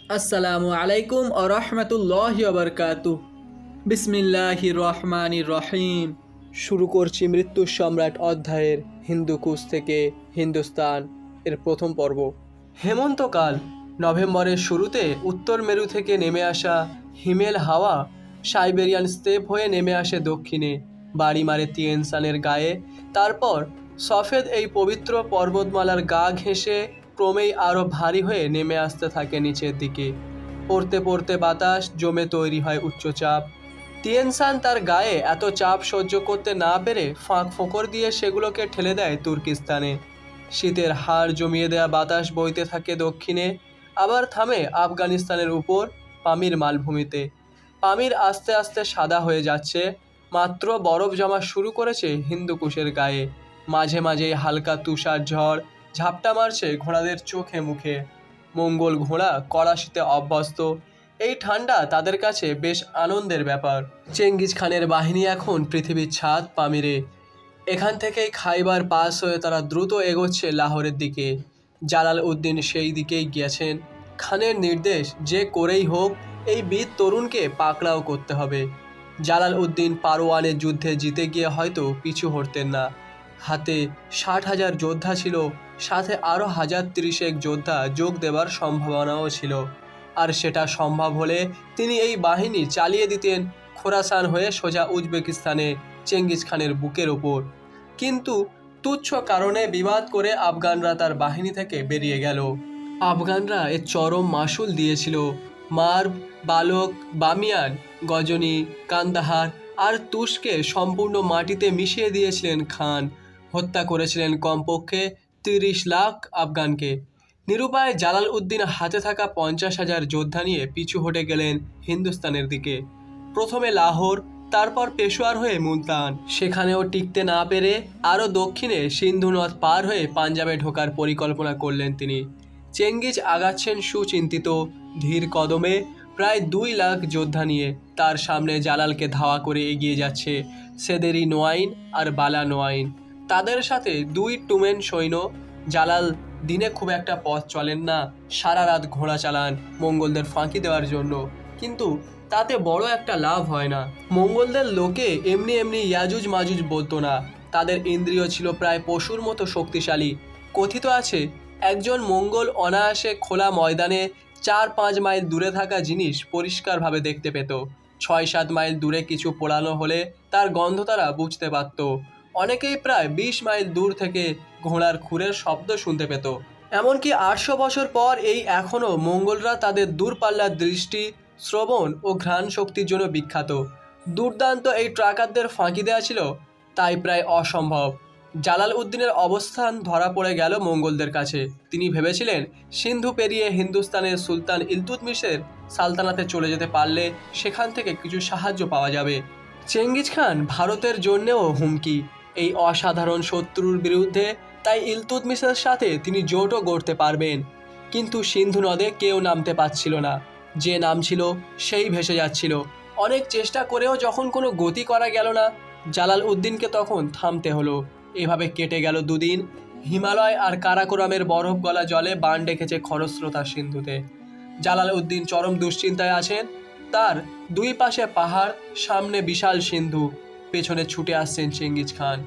আসসালামু আলাইকুম ও রহমতুল্লাহি ওয়া বারাকাতুহু। বিসমিল্লাহির রহমানির রহিম। শুরু করছি মৃত্যু সম্রাট অধ্যায়ের হিন্দুকুশ থেকে হিন্দুস্তান এর প্রথম পর্ব। হেমন্তকাল, নভেম্বরের শুরুতে উত্তর মেরু থেকে নেমে আসা হিমেল হাওয়া সাইবেরিয়ান স্টেপ হয়ে নেমে আসে দক্ষিণে, বাড়ি মারে তিয়েনসানের গায়ে। তারপর সফেদ এই পবিত্র পর্বতমালার গা ঘেঁষে ক্রমেই আরও ভারী হয়ে নেমে আসতে থাকে নিচের দিকে। পড়তে পড়তে বাতাস জমে তৈরি হয় উচ্চচাপ। তিয়েনসান তার গায়ে এত চাপ সহ্য করতে না পেরে ফাঁক ফোকর দিয়ে সেগুলোকে ঠেলে দেয় তুর্কিস্তানে। শীতের হাড় জমিয়ে দেয়া বাতাস বইতে থাকে দক্ষিণে, আবার থামে আফগানিস্তানের উপর পামির মালভূমিতে। পামির আস্তে আস্তে সাদা হয়ে যাচ্ছে, মাত্র বরফ জমা শুরু করেছে হিন্দুকুশের গায়ে। মাঝে মাঝে হালকা তুষার ঝড় ঝাপটা মারছে ঘোড়াদের চোখে মুখে। মঙ্গল ঘোড়া কড়া শীতে অভ্যস্ত, এই ঠান্ডা তাদের কাছে বেশ আনন্দের ব্যাপার। চেঙ্গিজ খানের বাহিনী এখন পৃথিবীর ছাদ পামিরে। এখান থেকেই খাইবার পাস হয়ে তারা দ্রুত এগোচ্ছে লাহোরের দিকে। জালাল উদ্দিন সেই দিকেই গিয়েছেন। খানের নির্দেশ, যে করেই হোক এই বীর তরুণকে পাকড়াও করতে হবে। জালাল উদ্দিন পারোয়ানের যুদ্ধে জিতে গিয়ে হয়তো পিছু হটতেন না। হাতে 60,000 যোদ্ধা ছিল, সাথে আরও 1030 যোদ্ধা যোগ দেবার সম্ভাবনাও ছিল। আর সেটা সম্ভব হলে তিনি এই বাহিনী চালিয়ে দিতেন খোরাসান হয়ে সোজা উজবেকিস্তানে চেঙ্গিজ খানের বুকের ওপর। কিন্তু তুচ্ছ কারণে বিবাদ করে আফগানরা তার বাহিনী থেকে বেরিয়ে গেল। আফগানরা এর চরম মাসুল দিয়েছিল। মার্ব, বালক, বামিয়ান, গজনি, কান্দাহার আর তুসকে সম্পূর্ণ মাটিতে মিশিয়ে দিয়েছিলেন খান। হত্যা করেছিলেন কমপক্ষে 30 লাখ আফগানকে। নিরুপায় জালাল উদ্দিন হাতে থাকা 50,000 যোদ্ধা নিয়ে পিছু হটে গেলেন হিন্দুস্তানের দিকে। প্রথমে লাহোর, তারপর পেশোয়ার হয়ে মুলতান। সেখানেও টিকতে না পেরে আরও দক্ষিণে সিন্ধু নদ পার হয়ে পাঞ্জাবে ঢোকার পরিকল্পনা করলেন তিনি। চেঙ্গিজ আগাচ্ছেন সুচিন্তিত ধীর কদমে, প্রায় 2 লাখ যোদ্ধা নিয়ে। তার সামনে জালালকে ধাওয়া করে এগিয়ে যাচ্ছে সেদেরি নোয়াইন আর বালা নোয়াইন। তাদের সাথে 2 টুমেন সৈন্য। জালাল দিনে খুব একটা পথ চলেন না, সারা রাত ঘোড়া চালান মঙ্গলদের ফাঁকি দেওয়ার জন্য, কিন্তু তাতে বড় একটা লাভ হয় না। মঙ্গলদের লোকে এমনি এমনি ইয়াজুজ মাজুজ বলতো না, তাদের ইন্দ্রিয় ছিল প্রায় পশুর মতো শক্তিশালী। কথিত আছে একজন মঙ্গল অনায়াসে খোলা ময়দানে 4-5 মাইল দূরে থাকা জিনিস পরিষ্কারভাবে দেখতে পেত। 6-7 মাইল দূরে কিছু পোড়ানো হলে তার গন্ধ তারা বুঝতে পারত। অনেকেই প্রায় 20 মাইল দূর থেকে ঘোড়ার খুরের শব্দ শুনতে পেত। এমনকি 800 বছর পর এই এখনও মঙ্গলরা তাদের দূরপাল্লার দৃষ্টি, শ্রবণ ও ঘ্রাণ শক্তির জন্য বিখ্যাত। দুর্দান্ত এই ট্রাকারদের ফাঁকি দেওয়া ছিল তাই প্রায় অসম্ভব। জালাল উদ্দিনের অবস্থান ধরা পড়ে গেল মঙ্গলদের কাছে। তিনি ভেবেছিলেন সিন্ধু পেরিয়ে হিন্দুস্তানের সুলতান ইলতুৎমিশের সালতানাতে চলে যেতে পারলে সেখান থেকে কিছু সাহায্য পাওয়া যাবে। চেঙ্গিজ খান ভারতের জন্যেও হুমকি, এই অসাধারণ শত্রুর বিরুদ্ধে। তাই ইলতুৎমিশের সাথে তিনি জোটও গড়তে পারবেন। কিন্তু সিন্ধু নদে কেউ নামতে পারছিল না, যে নামছিল সেই ভেসে যাচ্ছিল। অনেক চেষ্টা করেও যখন কোনো গতি করা গেল না, জালাল উদ্দিনকে তখন থামতে হলো। এভাবে কেটে গেল 2 দিন। হিমালয় আর কারাকোরামের বরফ গলা জলে বান ডেকেছে খরস্রোতা সিন্ধুতে। জালাল উদ্দিন চরম দুশ্চিন্তায় আছেন। তার 2 পাশে পাহাড়, সামনে বিশাল সিন্ধু, পেছনে ছুটে আসছেন চেঙ্গিজ খান।